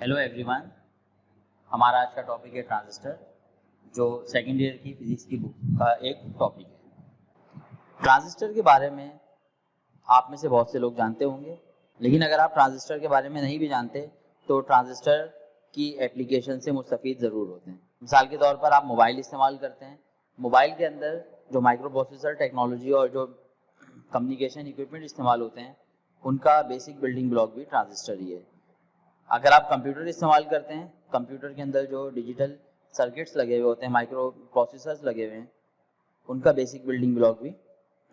Hello everyone. हमारा आज का टॉपिक है ट्रांजिस्टर, जो सेकेंड ईयर की फिजिक्स की बुक का एक टॉपिक है। ट्रांजिस्टर के बारे में आप में से बहुत से लोग जानते होंगे, लेकिन अगर आप ट्रांजिस्टर के बारे में नहीं भी जानते तो ट्रांजिस्टर की एप्लीकेशन से मुस्तफ़ीद ज़रूर होते हैं। मिसाल के तौर पर आप मोबाइल इस्तेमाल करते हैं, मोबाइल के अंदर जो माइक्रो प्रोसेसर टेक्नोलॉजी और जो कम्युनिकेशन इक्विपमेंट इस्तेमाल होते हैं उनका बेसिक बिल्डिंग ब्लॉक भी ट्रांजिस्टर ही है। अगर आप कंप्यूटर इस्तेमाल करते हैं, कंप्यूटर के अंदर जो डिजिटल सर्किट्स लगे हुए होते हैं, माइक्रो प्रोसेसर्स लगे हुए हैं, उनका बेसिक बिल्डिंग ब्लॉक भी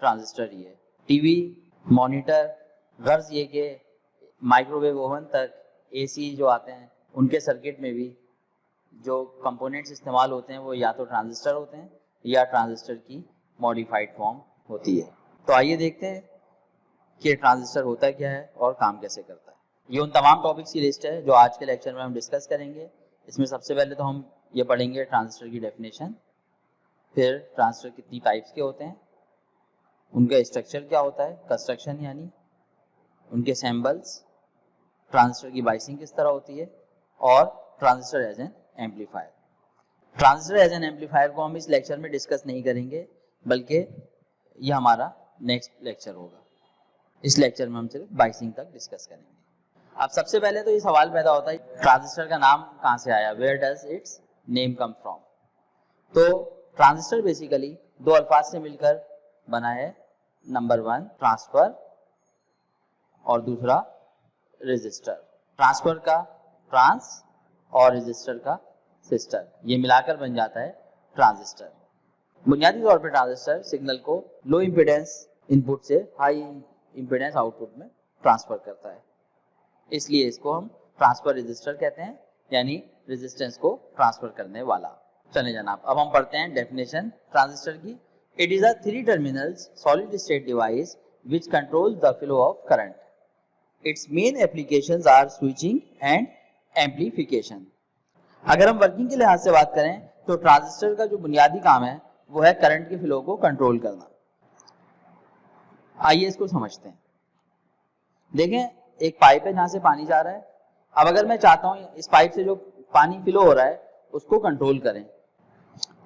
ट्रांजिस्टर ही है। टीवी, मॉनिटर, गर्ज ये कि माइक्रोवेव ओवन तक, एसी जो आते हैं, उनके सर्किट में भी जो कंपोनेंट्स इस्तेमाल होते हैं वो या तो ट्रांजिस्टर होते हैं या ट्रांजिस्टर की मॉडिफाइड फॉर्म होती है। तो आइए देखते हैं कि ट्रांजिस्टर होता क्या है और काम कैसे करता है। ये उन तमाम टॉपिक्स की लिस्ट है जो आज के लेक्चर में हम डिस्कस करेंगे। इसमें सबसे पहले तो हम ये पढ़ेंगे ट्रांजिस्टर की डेफिनेशन, फिर ट्रांजिस्टर कितनी टाइप्स के होते हैं, उनका स्ट्रक्चर क्या होता है, कंस्ट्रक्शन यानी उनके सैम्बल्स, ट्रांजिस्टर की बाइसिंग किस तरह होती है, और transistor as an amplifier. Transistor as an amplifier को हम इस लेक्चर में डिस्कस नहीं करेंगे, बल्कि ये हमारा नेक्स्ट लेक्चर होगा। इस लेक्चर में हम सिर्फ बाइसिंग तक डिस्कस करेंगे। अब सबसे पहले तो ये सवाल पैदा होता है, ट्रांजिस्टर का नाम कहाँ से आया, where does its name come from. तो ट्रांजिस्टर बेसिकली दो अल्फाज से मिलकर बना है। नंबर 1 ट्रांसफर और दूसरा रेजिस्टर। ट्रांसफर का ट्रांस और रेजिस्टर का सिस्टर, ये मिलाकर बन जाता है ट्रांजिस्टर। बुनियादी तौर पर ट्रांजिस्टर सिग्नल को लो इम्पीडेंस इनपुट से हाई इम्पीडेंस आउटपुट में ट्रांसफर करता है, इसलिए इसको हम ट्रांसफर रेजिस्टर कहते हैं, यानी रेजिस्टेंस को ट्रांसफर करने वाला। चले जनाब, अब हम पढ़ते हैं डेफिनेशन ट्रांजिस्टर की। It is a 3 terminals solid state device which controls the flow of current. Its main applications are switching and amplification. अगर हम वर्किंग के लिहाज से बात करें तो ट्रांजिस्टर का जो बुनियादी काम है वो है करंट के फ्लो को कंट्रोल करना। आइए इसको समझते हैं। देखें, एक पाइप है जहां से पानी जा रहा है। अब अगर मैं चाहता हूं इस पाइप से जो पानी फ्लो हो रहा है उसको कंट्रोल करें,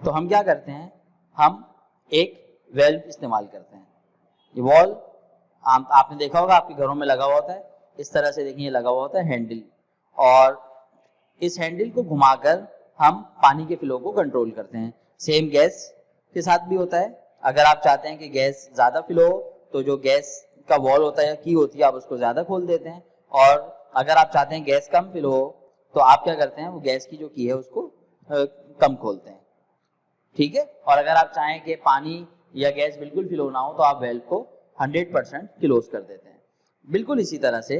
तो हम क्या करते हैं, हम एक वेल्व इस्तेमाल करते हैं। ये वॉल्व आपने देखा होगा आपके घरों में लगा हुआ होता है, इस तरह से देखिए लगा हुआ होता है हैंडल, और इस हैंडल को घुमाकर हम पानी के फ्लो को कंट्रोल करते हैं। सेम गैस के साथ भी होता है। अगर आप चाहते हैं कि गैस ज्यादा फ्लो हो तो जो गैस का वॉल होता है, की होती है, आप उसको ज्यादा खोल देते हैं, और अगर आप चाहते हैं गैस कम फ्लो हो तो आप क्या करते हैं, वो गैस की जो की है उसको कम खोलते हैं। ठीक है। और अगर आप चाहें कि पानी या गैस बिल्कुल फ्लो ना हो तो आप वेल्व को 100% क्लोज कर देते हैं। बिल्कुल इसी तरह से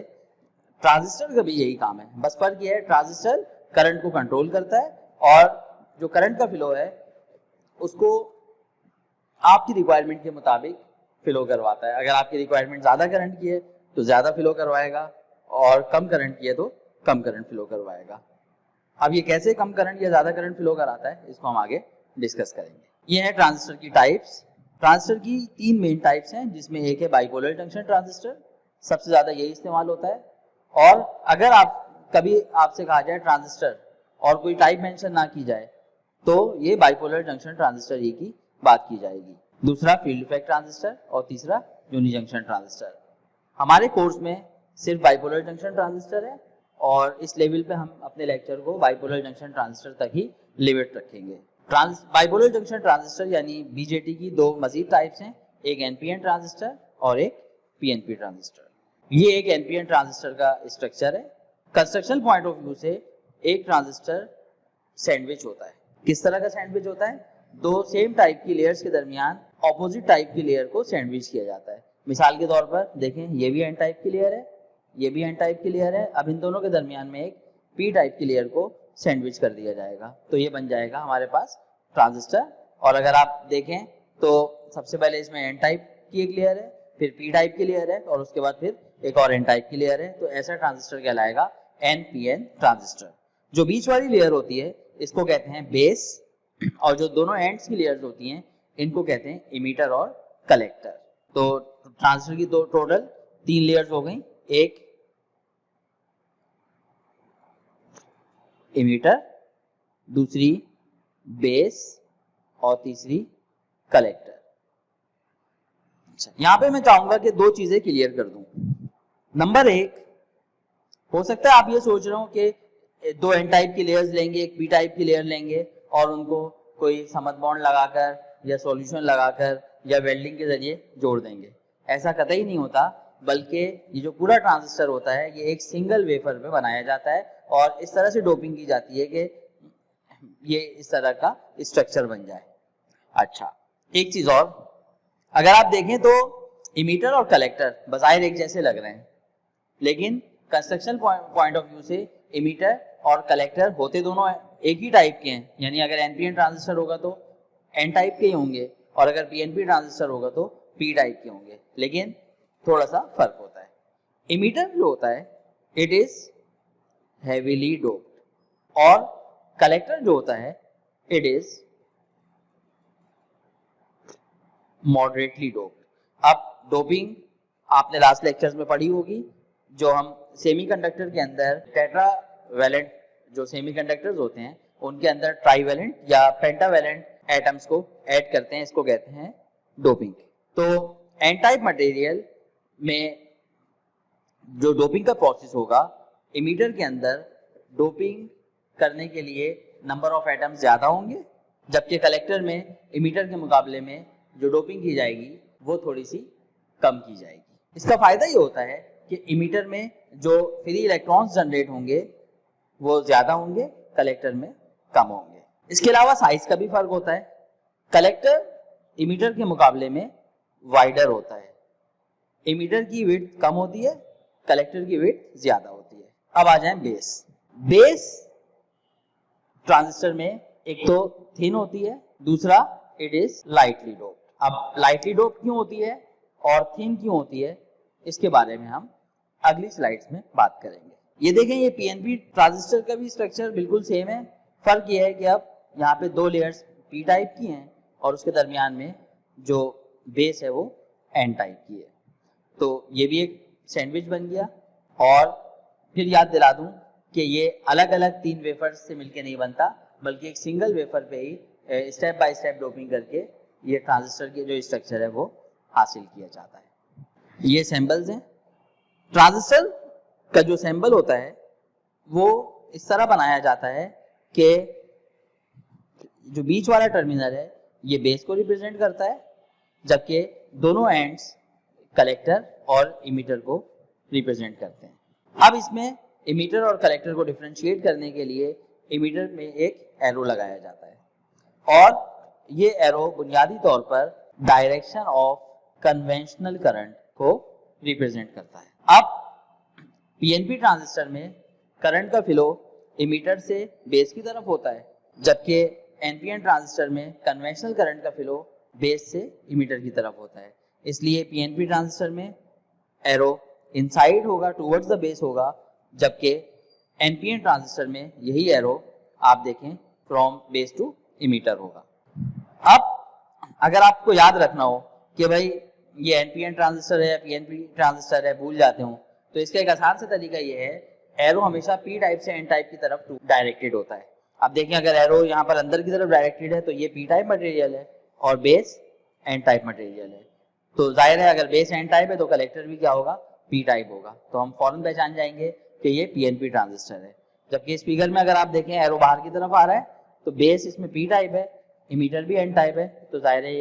ट्रांजिस्टर का भी यही काम है, बस फर्क ये है ट्रांजिस्टर करंट को कंट्रोल करता है और जो करंट का फ्लो है उसको आपकी रिक्वायरमेंट के मुताबिक फ्लो करवाता है। अगर आपकी रिक्वायरमेंट ज्यादा करंट की है तो ज्यादा फ्लो करवाएगा, और कम करंट की है तो कम करंट फ्लो करवाएगा। अब ये कैसे कम करंट या ज्यादा करंट फ्लो कराता है इसको हम आगे डिस्कस करेंगे। ये है ट्रांजिस्टर की टाइप्स। ट्रांजिस्टर की 3 मेन टाइप्स हैं, जिसमें एक है बाइपोलर जंक्शन ट्रांजिस्टर, सबसे ज्यादा यही इस्तेमाल होता है। और अगर आप कभी आपसे कहा जाए ट्रांजिस्टर और कोई टाइप मेंशन ना की जाए तो ये बाइपोलर जंक्शन ट्रांजिस्टर ही की बात की जाएगी। दूसरा फील्ड इफेक्ट ट्रांजिस्टर और तीसरा यूनि जंक्शन ट्रांजिस्टर। हमारे कोर्स में सिर्फ बाइपोलर जंक्शन ट्रांजिस्टर है और इस लेवल पे हम अपने लेक्चर को बाइपोलर जंक्शन ट्रांजिस्टर तक ही लिमिट रखेंगे। बाइपोलर जंक्शन ट्रांजिस्टर यानी बीजेटी की 2 मजीद टाइप्स हैं, एक एनपीएन ट्रांजिस्टर और एक पीएनपी ट्रांजिस्टर। ये एक एनपीएन ट्रांजिस्टर का स्ट्रक्चर है। कंस्ट्रक्शन पॉइंट ऑफ व्यू से एक ट्रांजिस्टर सैंडविच होता है। किस तरह का सैंडविच होता है, 2 सेम टाइप की लेयर्स के दरमियान ऑपोजिट टाइप की लेयर को सैंडविच किया जाता है। मिसाल के तौर पर देखें, ये भी एन टाइप की लेयर है, ये भी एन टाइप की लेयर है। अब इन दोनों के दरमियान में एक पी टाइप की लेयर को सैंडविच कर दिया जाएगा, तो ये बन जाएगा हमारे पास ट्रांजिस्टर। और अगर आप देखें तो सबसे पहले इसमें एन टाइप की एक लेयर है, फिर पी टाइप की लेयर है, और उसके बाद फिर एक और एन टाइप की लेयर है। तो ऐसा ट्रांजिस्टर कहलाएगा एनपीएन ट्रांजिस्टर। जो बीच वाली लेयर होती है इसको कहते हैं बेस, और जो दोनों एंड्स की लेयर्स होती हैं इनको कहते हैं इमीटर और कलेक्टर। तो ट्रांजिस्टर की टोटल 3 लेयर्स हो गई, एक इमीटर, दूसरी बेस और तीसरी कलेक्टर। अच्छा, यहाँ पे मैं चाहूंगा कि दो चीजें क्लियर कर दूं। नंबर एक, हो सकता है आप ये सोच रहे हो कि दो एन टाइप की लेयर्स लेंगे, एक पी टाइप की लेयर लेंगे और उनको कोई समद बॉन्ड लगाकर या सॉल्यूशन लगाकर या वेल्डिंग के जरिए जोड़ देंगे। ऐसा कतई नहीं होता, बल्कि ये जो पूरा ट्रांजिस्टर होता है ये एक सिंगल वेफर पे बनाया जाता है और इस तरह से डोपिंग की जाती है कि ये इस तरह का स्ट्रक्चर बन जाए। अच्छा, एक चीज और, अगर आप देखें तो इमीटर और कलेक्टर बजाय एक जैसे लग रहे हैं, लेकिन कंस्ट्रक्शन पॉइंट ऑफ व्यू से इमीटर और कलेक्टर होते दोनों एक ही टाइप के हैं। यानी अगर एनपीएन ट्रांजिस्टर होगा तो एन टाइप के ही होंगे और अगर पीएनपी ट्रांजिस्टर होगा तो पी टाइप के होंगे, लेकिन थोड़ा सा फर्क होता है। इमीटर जो होता है इट इज हेवीली डोप्ड और कलेक्टर जो होता है इट इज मॉडरेटली डोप्ड। अब डोपिंग आपने लास्ट लेक्चर्स में पढ़ी होगी, जो हम सेमीकंडक्टर के अंदर टेट्रावैलेंट जो सेमीकंडक्टर्स होते हैं उनके अंदर ट्राइवैलेंट या पेंटावैलेंट एटम्स को ऐड करते हैं, इसको कहते हैं डोपिंग। तो एन टाइप मटेरियल में जो डोपिंग का प्रोसेस होगा, इमीटर के अंदर डोपिंग करने के लिए नंबर ऑफ एटम्स ज्यादा होंगे, जबकि कलेक्टर में इमीटर के मुकाबले में जो डोपिंग की जाएगी वो थोड़ी सी कम की जाएगी। इसका फायदा ये होता है कि इमीटर में जो फ्री इलेक्ट्रॉन्स जनरेट होंगे वो ज्यादा होंगे, कलेक्टर में कम होंगे। इसके अलावा साइज का भी फर्क होता है। कलेक्टर इमीटर के मुकाबले में वाइडर होता है, इमीटर की विड्थ कम होती है, कलेक्टर की विड्थ ज्यादा होती है। अब आ जाए बेस। बेस ट्रांजिस्टर में एक तो थिन होती है, दूसरा इट इज लाइटली डोप्ड। अब लाइटली डोप्ड क्यों होती है और थिन क्यों होती है, इसके बारे में हम अगली स्लाइड्स में बात करेंगे। ये देखें, ये पीएनपी ट्रांजिस्टर का भी स्ट्रक्चर बिल्कुल सेम है। फर्क ये है कि अब यहाँ पे दो लेयर्स पी टाइप की हैं और उसके दरमियान में जो बेस है वो एन टाइप की है। तो ये भी एक सैंडविच बन गया। और फिर याद दिला दूं कि ये अलग अलग तीन वेफर्स से मिलके नहीं बनता, बल्कि एक सिंगल वेफर पे ही स्टेप बाय स्टेप डोपिंग करके ये ट्रांजिस्टर के जो स्ट्रक्चर है वो हासिल किया जाता है। ये सैंपल्स हैं। ट्रांजिस्टर का जो सैंपल होता है वो इस तरह बनाया जाता है कि जो बीच वाला टर्मिनल है ये बेस को रिप्रेजेंट करता है, जबकि दोनों एंड्स कलेक्टर और इमीटर को रिप्रेजेंट करते हैं। अब इसमें इमीटर और कलेक्टर को डिफरेंशिएट करने के लिए इमीटर में एक एरो लगाया जाता है और ये एरो बुनियादी तौर पर डायरेक्शन ऑफ कन्वेंशनल करंट को रिप्रेजेंट करता है। अब पीएनपी ट्रांजिस्टर में करंट का फ्लो इमीटर से बेस की तरफ होता है, जबकि एनपीएन ट्रांजिस्टर में कन्वेंशनल करंट का फ्लो बेस से इमीटर की तरफ होता है। इसलिए पीएनपी ट्रांजिस्टर में एरो इनसाइड होगा, टुवर्ड्स द बेस होगा, जबकि एनपीएन ट्रांजिस्टर में यही एरो आप देखें फ्रॉम बेस टू इमीटर होगा। अब अगर आपको याद रखना हो कि भाई ये एनपीएन ट्रांजिस्टर है या पीएनपी ट्रांजिस्टर है, भूल जाते हो, तो इसका एक आसान सा तरीका ये है, एरो हमेशा पी टाइप से एन टाइप की तरफ डायरेक्टेड होता है। अब देखें, अगर एरो यहाँ पर अंदर की तरफ डायरेक्टेड है तो ये पी टाइप मटेरियल है और बेस एन टाइप मटेरियल है। तो जाहिर है अगर बेस एन टाइप है तो कलेक्टर भी क्या होगा, पी टाइप होगा। तो हम फौरन पहचान जाएंगे कि ये पीएनपी ट्रांजिस्टर है। जबकि इस फिगर में अगर आप देखें एरो बाहर की तरफ आ रहा है तो बेस इसमें पी टाइप है, इमीटर भी एन टाइप है, तो जाहिर है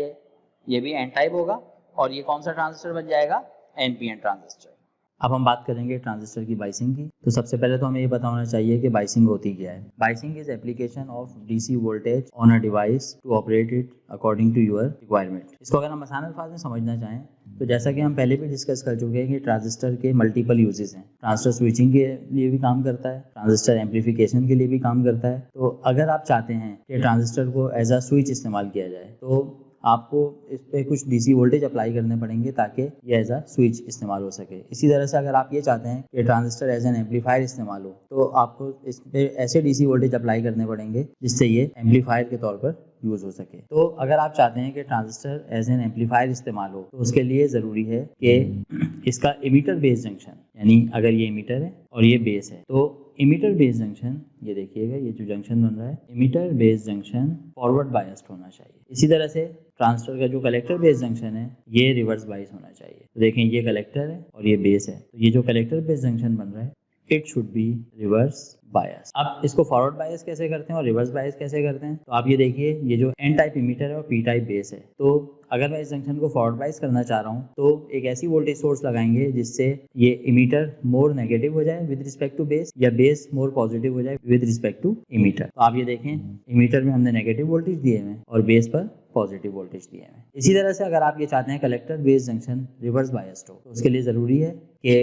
ये भी एन टाइप होगा और ये कौन सा ट्रांजिस्टर बन जाएगा, एनपीएन ट्रांजिस्टर। अब हम बात करेंगे ट्रांजिस्टर की बाइसिंग की। तो सबसे पहले तो हमें ये पता होना चाहिए कि बाइसिंग होती क्या है। Biasing is application of DC voltage on a device to operate it according to your requirement. इसको अगर हम आसान अल्फाज में समझना चाहें तो जैसा कि हम पहले भी डिस्कस कर चुके हैं कि ट्रांजिस्टर के मल्टीपल यूजेस हैं। ट्रांजिस्टर स्विचिंग के लिए भी काम करता है, ट्रांजिस्टर एम्पलीफिकेशन के लिए भी काम करता है। तो अगर आप चाहते हैं कि ट्रांजिस्टर को एज अ स्विच इस्तेमाल किया जाए तो आपको इस पे कुछ डीसी वोल्टेज अप्लाई करने पड़ेंगे ताकि ये एज अ स्विच इस्तेमाल हो सके। इसी तरह से अगर आप ये चाहते हैं कि ट्रांजिस्टर एज एन एम्पलीफायर इस्तेमाल हो तो आपको इस पे ऐसे डीसी वोल्टेज अप्लाई करने पड़ेंगे जिससे ये एम्पलीफायर के तौर पर यूज हो सके। तो अगर आप चाहते हैं कि ट्रांजिस्टर एज एन एम्पलीफायर इस्तेमाल हो, तो उसके लिए ज़रूरी है कि इसका इमीटर बेस जंक्शन, यानी अगर ये इमीटर है और ये बेस है, तो इमीटर बेस जंक्शन, ये देखिएगा ये जो जंक्शन बन रहा है, emitter base junction forward biased होना चाहिए। इसी तरह से ट्रांजिस्टर का जो कलेक्टर बेस जंक्शन है ये रिवर्स बायस होना चाहिए। तो देखें ये कलेक्टर है और ये बेस है, तो ये जो कलेक्टर बेस जंक्शन बन रहा है it should be reverse bias. अब इसको फॉरवर्ड बायस कैसे करते हैं और रिवर्स बायस कैसे करते हैं, तो आप ये देखिए ये जो एन टाइप इमीटर है और पी टाइप बेस है, तो अगर मैं इस जंक्शन को फॉरवर्ड बायस करना चाह रहा हूँ तो एक ऐसी वोल्टेज सोर्स लगाएंगे जिससे ये इमीटर मोर नेगेटिव हो जाए विद रिस्पेक्ट टू बेस, या बेस मोर पॉजिटिव हो जाए विद रिस्पेक्ट टू इमीटर। तो आप ये देखें इमीटर में हमने नेगेटिव वोल्टेज दिए हैं और बेस पर पॉजिटिव वोल्टेज दिए हैं। इसी तरह से अगर आप ये चाहते हैं collector base junction reverse biased हो, तो उसके लिए ज़रूरी है कि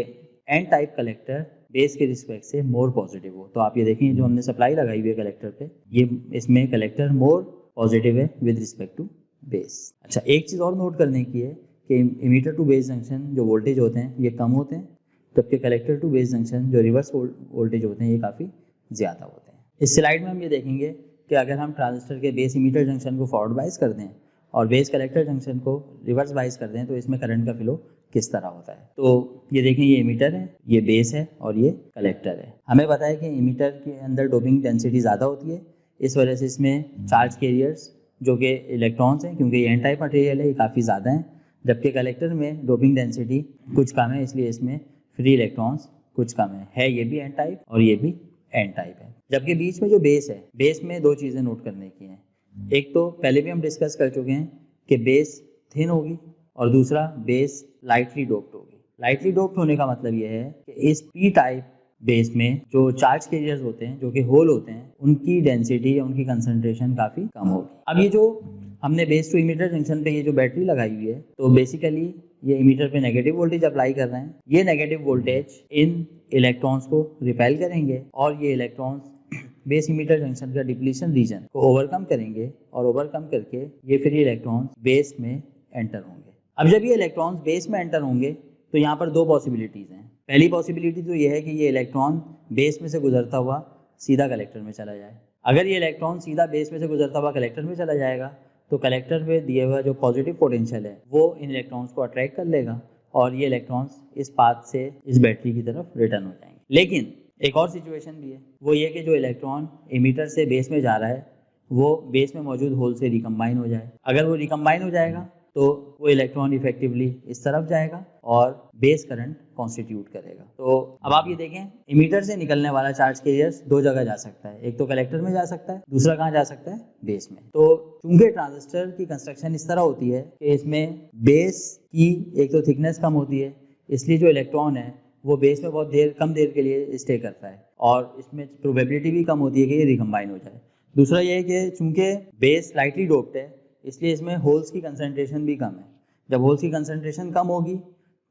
एन टाइप कलेक्टर बेस के रिस्पेक्ट से मोर पॉजिटिव हो। तो आप ये देखें जो हमने सप्लाई लगाई हुई है कलेक्टर पे, ये इसमें कलेक्टर मोर पॉजिटिव है विद रिस्पेक्ट टू बेस। अच्छा, एक चीज़ और नोट करने की है कि इमीटर टू बेस जंक्शन जो वोल्टेज होते हैं ये कम होते हैं, जबकि कलेक्टर टू बेस जंक्शन जो रिवर्स वोल्टेज होते हैं ये काफ़ी ज़्यादा होते हैं। इस स्लाइड में हम ये देखेंगे कि अगर हम ट्रांजिस्टर के बेस इमीटर जंक्शन को फॉरवर्ड बायस कर दें और बेस कलेक्टर जंक्शन को रिवर्स बायस कर दें तो इसमें करंट का फ्लो किस तरह होता है। तो ये देखें ये इमीटर है, ये बेस है और ये कलेक्टर है। हमें पता है कि इमीटर के अंदर डोपिंग डेंसिटी ज़्यादा होती है, इस वजह से इसमें चार्ज कैरियर्स जो कि इलेक्ट्रॉन्स हैं, क्योंकि ये एन टाइप मटेरियल है, ये काफ़ी ज़्यादा हैं, जबकि कलेक्टर में डोपिंग डेंसिटी कुछ कम है, इसलिए इसमें फ्री इलेक्ट्रॉन्स कुछ कम है ये भी एन टाइप और ये भी एन टाइप है। जबकि बीच में जो बेस है, बेस में दो चीज़ें नोट करने की हैं। एक तो पहले भी हम डिस्कस कर चुके हैं कि बेस थिन होगी और दूसरा बेस लाइटली डोप्ड होगी। लाइटली डोप्ड होने का मतलब यह है कि इस पी टाइप बेस में जो चार्ज कैरियर्स होते हैं जो कि होल होते हैं उनकी डेंसिटी या उनकी कंसंट्रेशन काफ़ी कम होगी। अब ये जो हमने बेस टू इमीटर जंक्शन पे ये जो बैटरी लगाई हुई है, तो बेसिकली ये इमीटर पे नेगेटिव वोल्टेज अप्लाई कर रहे हैं। ये नेगेटिव वोल्टेज इन इलेक्ट्रॉन्स को रिपेल करेंगे और ये इलेक्ट्रॉन्स बेस इमीटर जंक्शन का डिप्लीशन रीजन को ओवरकम करेंगे और ओवरकम करके ये फ्री इलेक्ट्रॉन्स बेस में एंटर होंगे। अब जब ये इलेक्ट्रॉन्स बेस में एंटर होंगे तो यहाँ पर दो पॉसिबिलिटीज़ हैं। पहली पॉसिबिलिटी तो ये है कि ये इलेक्ट्रॉन बेस में से गुजरता हुआ सीधा कलेक्टर में चला जाए। अगर ये इलेक्ट्रॉन सीधा बेस में से गुजरता हुआ कलेक्टर में चला जाएगा तो कलेक्टर में दिए हुआ जो पॉजिटिव पोटेंशियल है वो इन इलेक्ट्रॉन्स को अट्रैक्ट कर लेगा और ये इलेक्ट्रॉन्स इस पाथ से इस बैटरी की तरफ रिटर्न हो जाएंगे। लेकिन एक और सिचुएशन भी है, वो ये कि जो इलेक्ट्रॉन इमीटर से बेस में जा रहा है वो बेस में मौजूद होल से रिकम्बाइन हो जाए। अगर वो रिकम्बाइन हो जाएगा तो वो इलेक्ट्रॉन इफेक्टिवली इस तरफ जाएगा और बेस करंट कॉन्स्टिट्यूट करेगा। तो अब आप ये देखें इमीटर से निकलने वाला चार्ज कैरियर्स दो जगह जा सकता है, एक तो कलेक्टर में जा सकता है, दूसरा कहाँ जा सकता है, बेस में। तो चूंकि ट्रांजिस्टर की कंस्ट्रक्शन इस तरह होती है कि इसमें बेस की एक तो थिकनेस कम होती है, इसलिए जो इलेक्ट्रॉन है वो बेस में बहुत कम देर के लिए स्टे करता है और इसमें प्रोबेबिलिटी भी कम होती है कि ये रिकम्बाइन हो जाए। दूसरा ये है कि चूंकि बेस स्लाइटली डोप्ड है इसलिए इसमें होल्स की कंसंट्रेशन भी कम है। जब होल्स की कंसंट्रेशन कम होगी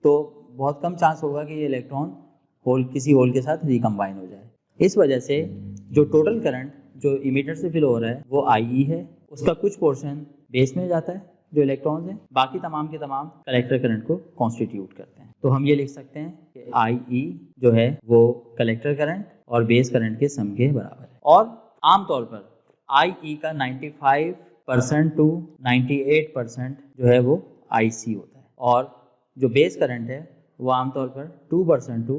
तो बहुत कम चांस होगा कि ये इलेक्ट्रॉन किसी होल के साथ रिकम्बाइन हो जाए। इस वजह से जो टोटल करंट जो इमीटर से फ्लो हो रहा है वो आई है, उसका कुछ पोर्शन बेस में जाता है जो इलेक्ट्रॉन्स हैं, बाकी तमाम के तमाम कलेक्टर करंट को कॉन्स्टिट्यूट करते हैं। तो हम ये लिख सकते हैं कि आई जो है वो कलेक्टर करंट और बेस करंट के सम के बराबर है। और आमतौर पर आई का 95% टू 98% जो है वो IC होता है और जो बेस करंट है वो आमतौर पर 2% टू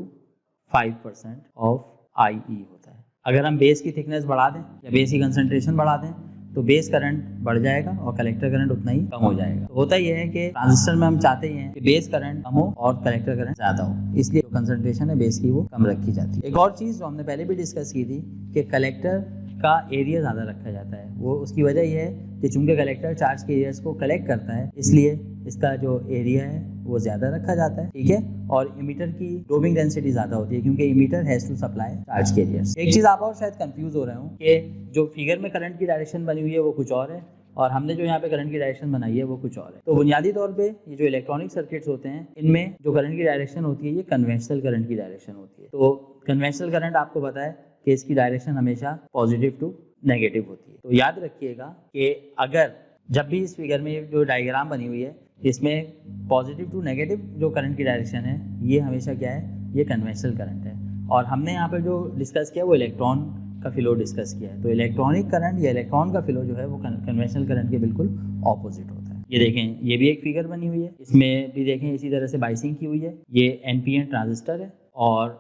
5% ऑफ IE होता है। अगर हम बेस की थिकनेस बढ़ा दें या बेस की कंसंट्रेशन बढ़ा दें तो बेस करंट बढ़ जाएगा और कलेक्टर करंट उतना ही कम हो जाएगा। तो होता यह है कि ट्रांजिस्टर में हम चाहते ही हैं कि बेस करंट कम हो और कलेक्टर करंट ज़्यादा हो, इसलिए जो कंसंट्रेशन है बेस की वो कम रखी जाती है। एक और चीज़ जो हमने पहले भी डिस्कस की थी कि कलेक्टर का एरिया ज़्यादा रखा जाता है, वो उसकी वजह यह है कि चूंकि कलेक्टर चार्ज कैरियर्स को कलेक्ट करता है इसलिए इसका जो एरिया है वो ज़्यादा रखा जाता है, ठीक है। और इमीटर की डोपिंग डेंसिटी ज़्यादा होती है क्योंकि emitter has to supply charge carriers. एक चीज़ आप और शायद कंफ्यूज हो रहे हो कि जो फिगर में करंट की डायरेक्शन बनी हुई है वो कुछ और है और हमने जो यहाँ पे करंट की डायरेक्शन बनाई है वो कुछ और है। तो बुनियादी तौर पे ये जो इलेक्ट्रॉनिक सर्किट्स होते हैं इनमें जो करंट की डायरेक्शन होती है ये कन्वेंशनल करंट की डायरेक्शन होती है। तो कन्वेंशनल करंट आपको पता है कि इसकी डायरेक्शन हमेशा पॉजिटिव टू नेगेटिव होती है। तो याद रखिएगा कि अगर जब भी इस फिगर में जो डायग्राम बनी हुई है इसमें पॉजिटिव टू नेगेटिव जो करंट की डायरेक्शन है ये हमेशा क्या है, ये कन्वेंशनल करंट है। और हमने यहाँ पर जो डिस्कस किया वो इलेक्ट्रॉन का फ्लो डिस्कस किया है। तो इलेक्ट्रॉनिक करंट या इलेक्ट्रॉन का फ्लो जो है वो कन्वेंशनल करंट के बिल्कुल ऑपोजिट होता है। ये देखें, ये भी एक फिगर बनी हुई है, इसमें भी देखें इसी तरह से बाइसिंग की हुई है। ये एनपीएन ट्रांजिस्टर है और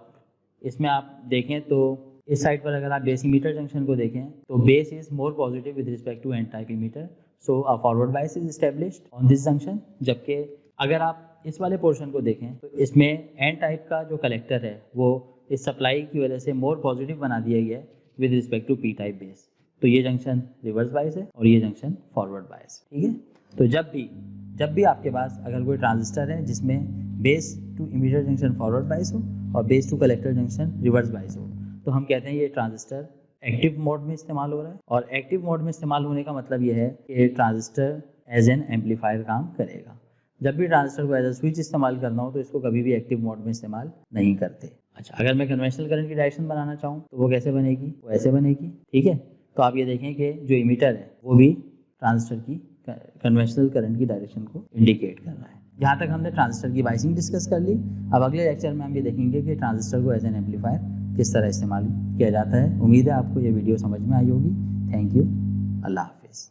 इसमें आप देखें तो इस साइड पर अगर आप बेस इमीटर जंक्शन को देखें तो base is more positive with respect to N type emitter, so a forward bias is established on this junction. जबकि अगर आप इस वाले पोर्शन को देखें तो इसमें एन टाइप का जो कलेक्टर है वो इस सप्लाई की वजह से मोर पॉजिटिव बना दिया गया है with respect to P type base. तो ये जंक्शन रिवर्स बायस है और ये जंक्शन फॉरवर्ड बायस, ठीक है। तो जब भी आपके पास अगर कोई ट्रांजिस्टर है जिसमें base to emitter junction forward bias हो और base to collector junction reverse bias हो, तो हम कहते हैं ये ट्रांजिस्टर एक्टिव मोड में इस्तेमाल हो रहा है। और एक्टिव मोड में इस्तेमाल होने का मतलब ये है कि ट्रांजिस्टर एज एन एम्पलीफायर काम करेगा। जब भी ट्रांजिस्टर को एज ए स्विच इस्तेमाल करना हो तो इसको कभी भी एक्टिव मोड में इस्तेमाल नहीं करते। अच्छा, अगर मैं कन्वेंशनल करंट की डायरेक्शन बनाना चाहूँ तो वो कैसे बनेगी, वो ऐसे बनेगी, ठीक है। तो आप ये देखें कि जो इमीटर है वो भी ट्रांजिस्टर की कन्वेंशनल करंट की डायरेक्शन को इंडिकेट कर रहा है। यहाँ तक हमने ट्रांजिस्टर की बाइसिंग डिस्कस कर ली। अब अगले लेक्चर में हम ये देखेंगे कि ट्रांजिस्टर को एज एन एम्पलीफायर किस तरह इस्तेमाल किया जाता है। उम्मीद है आपको ये वीडियो समझ में आई होगी। थैंक यू, अल्लाह हाफिज़।